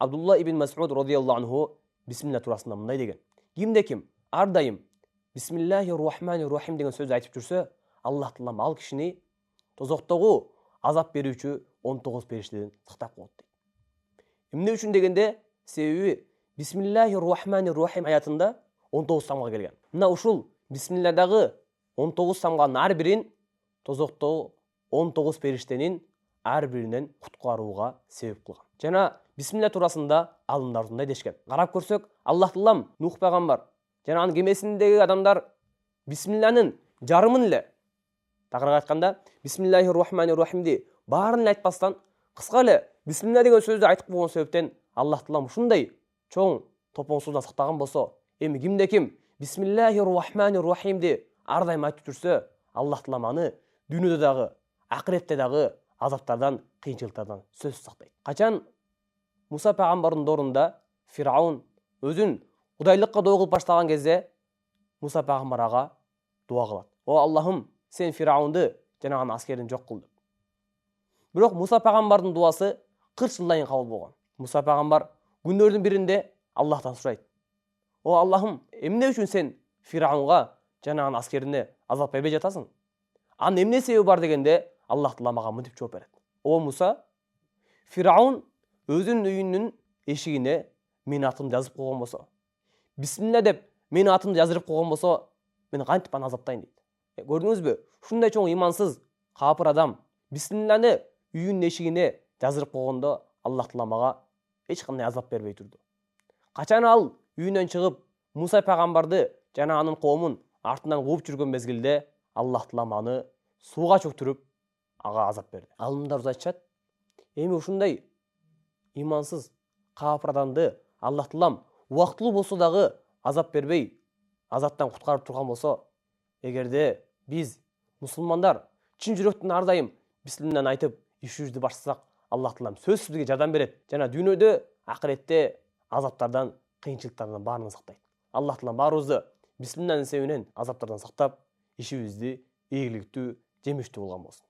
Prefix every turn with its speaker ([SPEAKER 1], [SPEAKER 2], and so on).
[SPEAKER 1] Абдулла ибн Мас'уд радияллаху анху бисмилля турасында мындай деген. Кимде ким ар дайым бисмиллахир-рахманир-рахим деген сөздү айтып жүрсө, Аллах Таалам ал кишини тозоктогу азап берүүчү 19 периштеден сактап коет дейт. Эмне үчүн дегенде, себеби бисмиллахир-рахманир-рахим аятында 19 самга келген. Мына ушул бисмилладагы 19 самганын ар бирин тозоктогу 19 периштенин ар биринен куткарууга себеп кылган. Жана бисмилля турасында алымдар мындай дешкен. Карап көрсөк, Аллах Таалам Нух пайгамбар жана анын кемесиндеги адамдар бисмилланын жарымын эле, тагыраак айтканда, бисмиллахир-рахманир-рахимди баарын эле айтпастан, кыска эле бисмилля деген сөздү айтып койгон себептен Аллах Таалам ушундай чоң топоңсуздан сактаган болсо, эми кимде ким бисмиллахир-рахманир-рахимди ар дайым айтып жүрсө, Аллах Таалам аны дүйнөдө дагы, акыретте дагы азаптардан, кыйынчылыктардан сөзсүз сактайт. Качан Муса пайгамбардын доорунда Фираун өзүн кудайлыкка доо кылып баштаган кезде, Муса пайгамбар ага дуа кылат. О Аллахым, сен Фираунду жана анын аскерин жок кыл деп. Бирок Муса пайгамбардын дуасы 40 жылдан кийин кабыл болгон. Муса пайгамбар күндөрдүн биринде Аллахтан сурайт. О Аллахым, эмне үчүн сен Фираунга жана анын аскерине азап бербей жатасың? Анын эмне себеби бар дегенде, Аллах Таалам ага мынтип жооп берет. О Муса, Фираун өзүнүн үйүнүн эшигине менин атымды жазып койгон болсо, бисмилля деп менин атымды жаздырып койгон болсо, мен кантип аны азаптайын дейт. Көрдүңүзбү? Ушундай чоң имансыз, капыр адам бисмилланы үйүнүн эшигине жаздырып койгондо, Аллах Таалам ага эч кандай азап бербей турду. Качан ал үйүнөн чыгып, Муса пайгамбарды жана анын коомун артынан кууп жүргөн мезгилде, Аллах Таалам аны сууга чөктүрүп, ага азап берди. Алымдар айтышат, эми ушундай имансыз, капыр адамды Аллах Таалам убактылуу болсо дагы азап бербей, азаптан куткарып турган болсо, эгерде биз мусулмандар чын жүрөктөн ар дайым бисмилланы айтып ишибизди баштасак, Аллах Таалам сөзсүз бизге жардам берет жана дүйнөдө, акыретте азаптардан, кыйынчылыктардан баарынан сактайт. Аллах Таалам баарыбызды бисмилланын себебинен азаптардан сактап, ишибизди ийгиликтүү, жемиштүү кылган болсун.